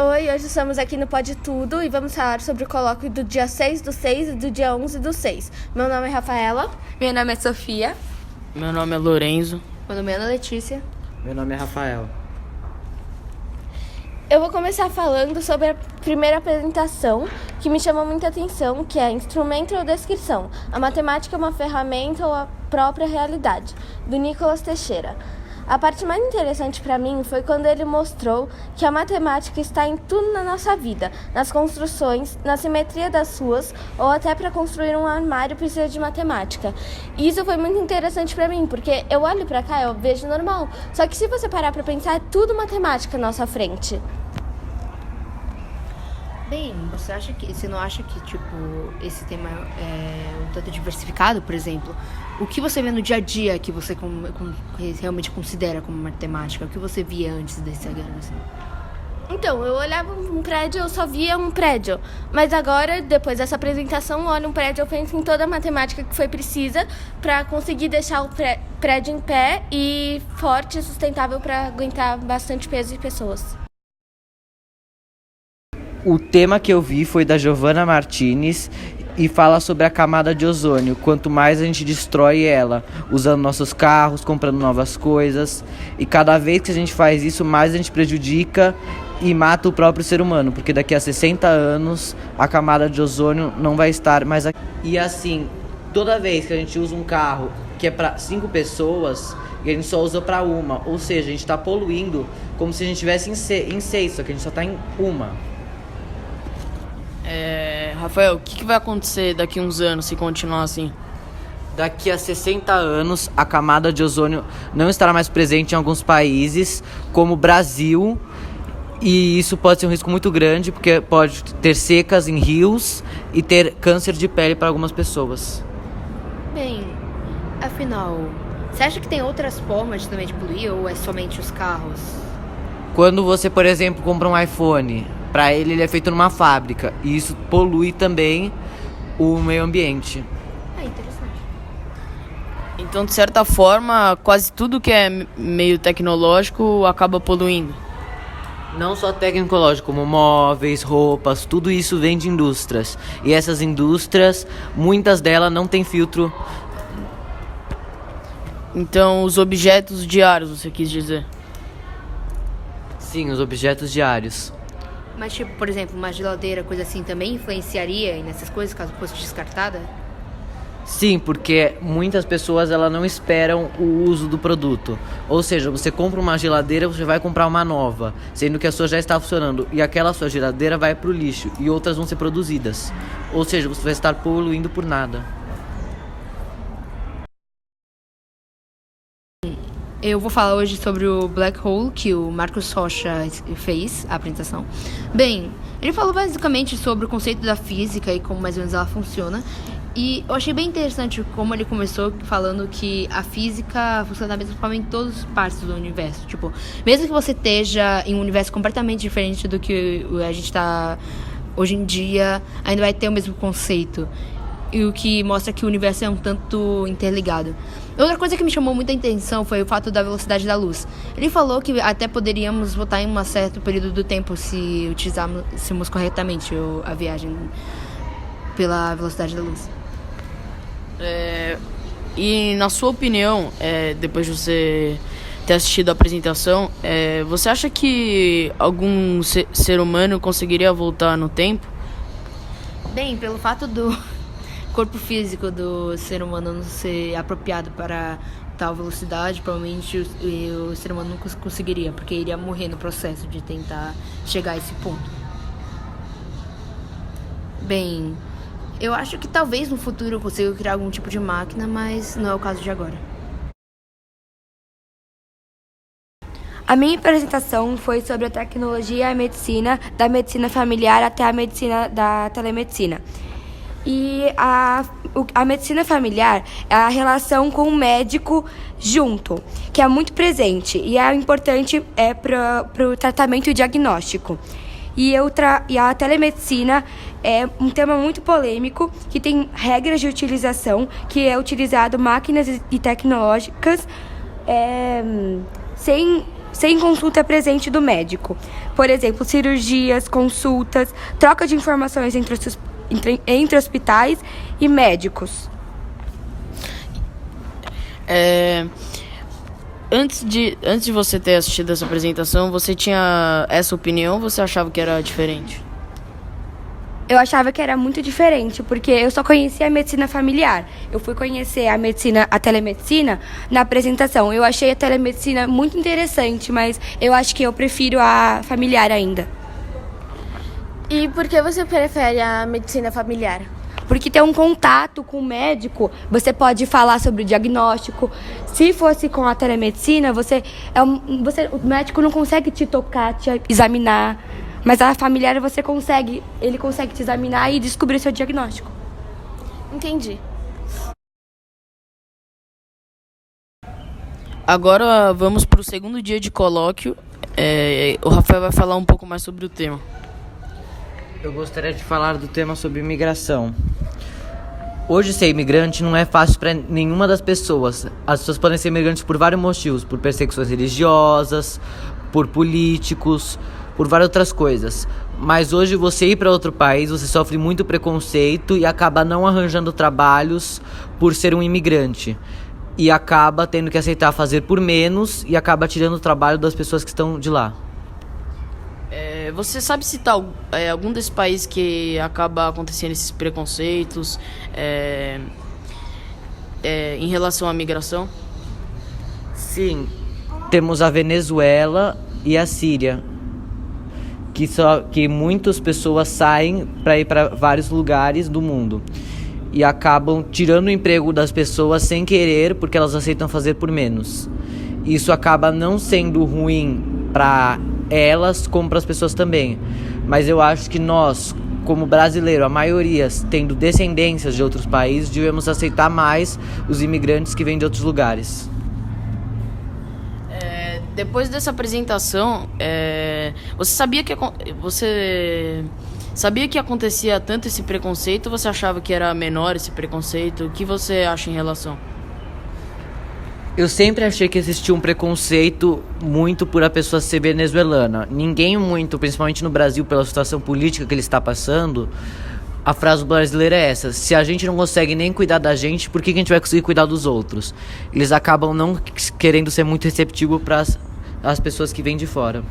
Oi, hoje estamos aqui no Pode Tudo e vamos falar sobre o colóquio do dia 6/6 e do dia 11/6. Meu nome é Rafaela. Meu nome é Sofia. Meu nome é Lorenzo. Meu nome é Ana Letícia. Meu nome é Rafael. Eu vou começar falando sobre a primeira apresentação, que me chamou muita atenção, que é Instrumento ou Descrição. A matemática é uma ferramenta ou a própria realidade, do Nicolas Teixeira. A parte mais interessante para mim foi quando ele mostrou que a matemática está em tudo na nossa vida, nas construções, na simetria das ruas, ou até para construir um armário precisa de matemática. E isso foi muito interessante para mim, porque eu olho para cá e eu vejo normal. Só que se você parar para pensar, é tudo matemática à nossa frente. Bem, você não acha que esse tema é um tanto diversificado, por exemplo? O que você vê no dia a dia que você realmente considera como matemática? O que você via antes dessa guerra? Assim? Então, eu olhava um prédio, eu só via um prédio. Mas agora, depois dessa apresentação, eu olho um prédio, eu penso em toda a matemática que foi precisa para conseguir deixar o prédio em pé e forte e sustentável para aguentar bastante peso e pessoas. O tema que eu vi foi da Giovanna Martinez e fala sobre a camada de ozônio. Quanto mais a gente destrói ela, usando nossos carros, comprando novas coisas, e cada vez que a gente faz isso, mais a gente prejudica e mata o próprio ser humano, porque daqui a 60 anos a camada de ozônio não vai estar mais aqui. E assim, toda vez que a gente usa um carro que é para 5 pessoas e a gente só usa para uma, ou seja, a gente está poluindo como se a gente estivesse em 6, só que a gente só está em uma. Rafael, o que vai acontecer daqui a uns anos se continuar assim? Daqui a 60 anos, a camada de ozônio não estará mais presente em alguns países, como o Brasil, e isso pode ser um risco muito grande, porque pode ter secas em rios e ter câncer de pele para algumas pessoas. Bem, afinal, você acha que tem outras formas também de poluir ou é somente os carros? Quando você, por exemplo, compra um iPhone, para ele é feito numa fábrica, e isso polui também o meio ambiente. Interessante. Então, de certa forma, quase tudo que é meio tecnológico acaba poluindo. Não só tecnológico, como móveis, roupas, tudo isso vem de indústrias. E essas indústrias, muitas delas não têm filtro. Então, os objetos diários, você quis dizer? Sim, os objetos diários. Mas, por exemplo, uma geladeira, coisa assim, também influenciaria nessas coisas, caso fosse descartada? Sim, porque muitas pessoas elas não esperam o uso do produto. Ou seja, você compra uma geladeira, você vai comprar uma nova, sendo que a sua já está funcionando. E aquela sua geladeira vai para o lixo e outras vão ser produzidas. Ou seja, você vai estar poluindo por nada. Eu vou falar hoje sobre o Black Hole, que o Marcos Rocha fez a apresentação. Bem, ele falou basicamente sobre o conceito da física e como mais ou menos ela funciona. E eu achei bem interessante como ele começou falando que a física funciona da mesma forma em todas as partes do universo. Tipo, mesmo que você esteja em um universo completamente diferente do que a gente está hoje em dia, ainda vai ter o mesmo conceito. E o que mostra que o universo é um tanto interligado. Outra coisa que me chamou muita atenção foi o fato da velocidade da luz. Ele falou que até poderíamos voltar em um certo período do tempo se utilizássemos corretamente a viagem pela velocidade da luz. E na sua opinião, depois de você ter assistido a apresentação, você acha que algum ser humano conseguiria voltar no tempo? Bem, pelo fato do corpo físico do ser humano não ser apropriado para tal velocidade, provavelmente o ser humano não conseguiria, porque iria morrer no processo de tentar chegar a esse ponto. Bem, eu acho que talvez no futuro eu consiga criar algum tipo de máquina, mas não é o caso de agora. A minha apresentação foi sobre a tecnologia e a medicina, da medicina familiar até a medicina da telemedicina. E a medicina familiar é a relação com o médico junto, que é muito presente e é importante para o tratamento e diagnóstico. E a telemedicina é um tema muito polêmico, que tem regras de utilização, que é utilizado máquinas e tecnológicas sem sem consulta presente do médico. Por exemplo, cirurgias, consultas, troca de informações entre hospitais e médicos. Antes de você ter assistido essa apresentação, você tinha essa opinião ou você achava que era diferente? Eu achava que era muito diferente, porque eu só conhecia a medicina familiar. Eu fui conhecer a telemedicina na apresentação. Eu achei a telemedicina muito interessante, mas eu acho que eu prefiro a familiar ainda. E por que você prefere a medicina familiar? Porque tem um contato com o médico, você pode falar sobre o diagnóstico. Se fosse com a telemedicina, o médico não consegue te tocar, te examinar. Mas a familiar ele consegue te examinar e descobrir seu diagnóstico. Entendi. Agora vamos para o segundo dia de colóquio. O Rafael vai falar um pouco mais sobre o tema. Eu gostaria de falar do tema sobre imigração. Hoje ser imigrante não é fácil para nenhuma das pessoas. As pessoas podem ser imigrantes por vários motivos, por perseguições religiosas, por políticos, por várias outras coisas. Mas hoje você ir para outro país, você sofre muito preconceito e acaba não arranjando trabalhos por ser um imigrante. E acaba tendo que aceitar fazer por menos e acaba tirando o trabalho das pessoas que estão de lá. Você sabe citar algum desses países que acaba acontecendo esses preconceitos em relação à migração? Sim, temos a Venezuela e a Síria, que muitas pessoas saem para ir para vários lugares do mundo e acabam tirando o emprego das pessoas sem querer, porque elas aceitam fazer por menos. Isso acaba não sendo ruim para elas como para as pessoas também, mas eu acho que nós, como brasileiros, a maioria tendo descendências de outros países, devemos aceitar mais os imigrantes que vêm de outros lugares. Depois dessa apresentação, você sabia que acontecia tanto esse preconceito ou você achava que era menor esse preconceito? O que você acha em relação? Eu sempre achei que existia um preconceito muito por a pessoa ser venezuelana. Ninguém muito, principalmente no Brasil, pela situação política que ele está passando, a frase brasileira é essa: se a gente não consegue nem cuidar da gente, por que a gente vai conseguir cuidar dos outros? Eles acabam não querendo ser muito receptivos para as pessoas que vêm de fora.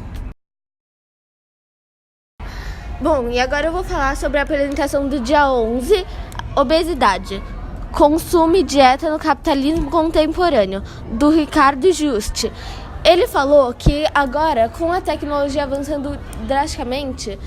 Bom, e agora eu vou falar sobre a apresentação do dia 11, obesidade. Consumo e dieta no capitalismo contemporâneo, do Ricardo Juste. Ele falou que agora, com a tecnologia avançando drasticamente,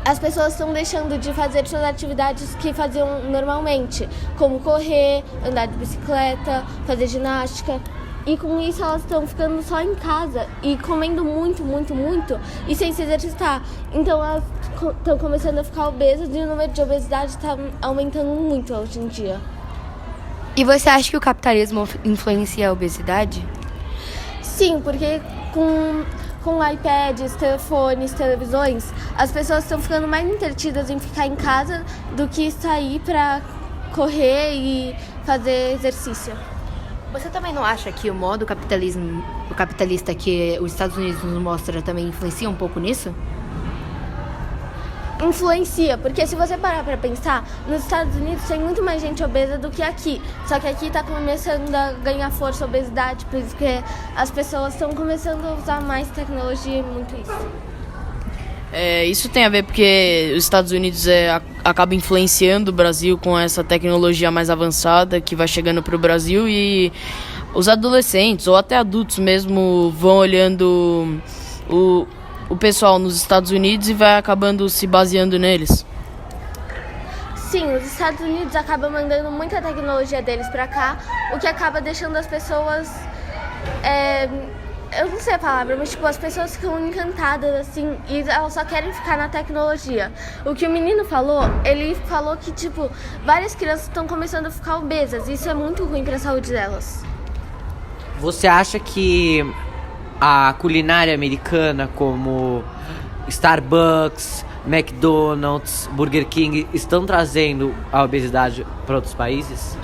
as pessoas estão deixando de fazer suas atividades que faziam normalmente, como correr, andar de bicicleta, fazer ginástica. E com isso elas estão ficando só em casa e comendo muito, muito, muito e sem se exercitar. Então elas estão começando a ficar obesas e o número de obesidade está aumentando muito hoje em dia. E você acha que o capitalismo influencia a obesidade? Sim, porque com iPads, telefones, televisões, as pessoas estão ficando mais entretidas em ficar em casa do que sair para correr e fazer exercício. Você também não acha que o modo capitalista que os Estados Unidos nos mostra também influencia um pouco nisso? Influencia, porque se você parar para pensar, nos Estados Unidos tem muito mais gente obesa do que aqui. Só que aqui está começando a ganhar força a obesidade, porque as pessoas estão começando a usar mais tecnologia e muito isso. Isso tem a ver porque os Estados Unidos acaba influenciando o Brasil com essa tecnologia mais avançada que vai chegando para o Brasil, e os adolescentes ou até adultos mesmo vão olhando o pessoal nos Estados Unidos e vai acabando se baseando neles. Sim, os Estados Unidos acabam mandando muita tecnologia deles para cá, o que acaba deixando as pessoas... eu não sei a palavra, mas tipo, as pessoas ficam encantadas assim e elas só querem ficar na tecnologia. O que o menino falou, ele falou que tipo, várias crianças estão começando a ficar obesas e isso é muito ruim para a saúde delas. Você acha que a culinária americana, como Starbucks, McDonald's, Burger King, estão trazendo a obesidade para outros países?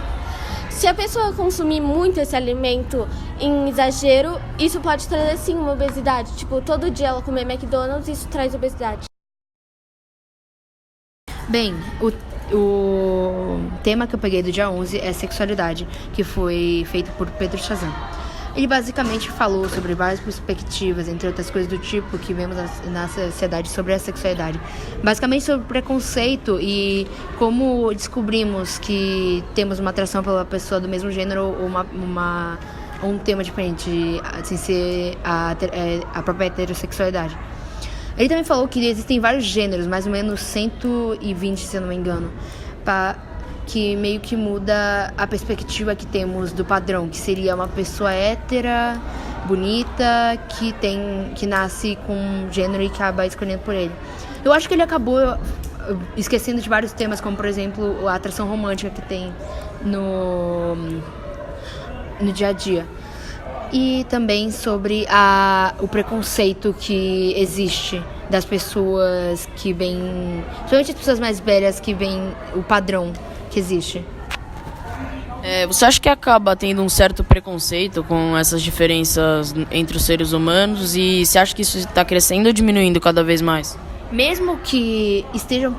Se a pessoa consumir muito esse alimento em exagero, isso pode trazer sim uma obesidade. Tipo, todo dia ela comer McDonald's, isso traz obesidade. Bem, o tema que eu peguei do dia 11 é sexualidade, que foi feito por Pedro Chazan. Ele basicamente falou sobre várias perspectivas, entre outras coisas do tipo que vemos na sociedade sobre a sexualidade. Basicamente sobre preconceito e como descobrimos que temos uma atração pela pessoa do mesmo gênero ou um tema diferente, sem ser a própria heterossexualidade. Ele também falou que existem vários gêneros, mais ou menos 120, se eu não me engano, que meio que muda a perspectiva que temos do padrão, que seria uma pessoa hétera, bonita, que nasce com um gênero e acaba escolhendo por ele. Eu acho que ele acabou esquecendo de vários temas, como por exemplo a atração romântica que tem no dia a dia. E também sobre o preconceito que existe das pessoas que vêm, principalmente as pessoas mais velhas, que vêm o padrão que existe. Você acha que acaba tendo um certo preconceito com essas diferenças entre os seres humanos e você acha que isso está crescendo ou diminuindo cada vez mais? Mesmo que esteja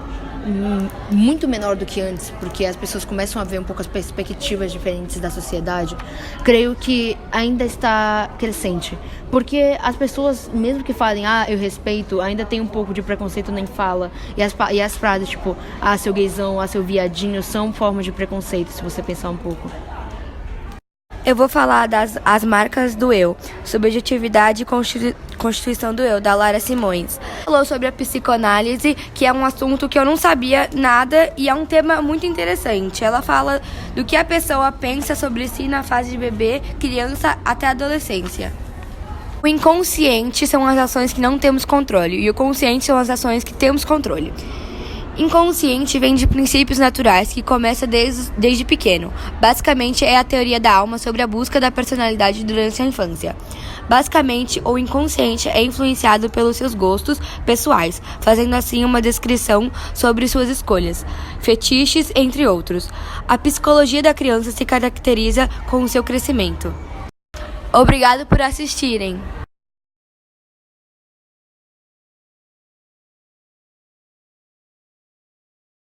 muito menor do que antes, porque as pessoas começam a ver um pouco as perspectivas diferentes da sociedade, creio que ainda está crescente. Porque as pessoas, mesmo que falem, eu respeito, ainda tem um pouco de preconceito nem fala. E as frases, tipo, seu gaysão, seu viadinho, são formas de preconceito, se você pensar um pouco. Eu vou falar das as marcas do eu, subjetividade e constituição do eu, da Lara Simões. Falou sobre a psicoanálise, que é um assunto que eu não sabia nada e é um tema muito interessante. Ela fala do que a pessoa pensa sobre si na fase de bebê, criança até a adolescência. O inconsciente são as ações que não temos controle e o consciente são as ações que temos controle. Inconsciente vem de princípios naturais que começa desde pequeno. Basicamente, é a teoria da alma sobre a busca da personalidade durante a infância. Basicamente, o inconsciente é influenciado pelos seus gostos pessoais, fazendo assim uma descrição sobre suas escolhas, fetiches, entre outros. A psicologia da criança se caracteriza com o seu crescimento. Obrigado por assistirem!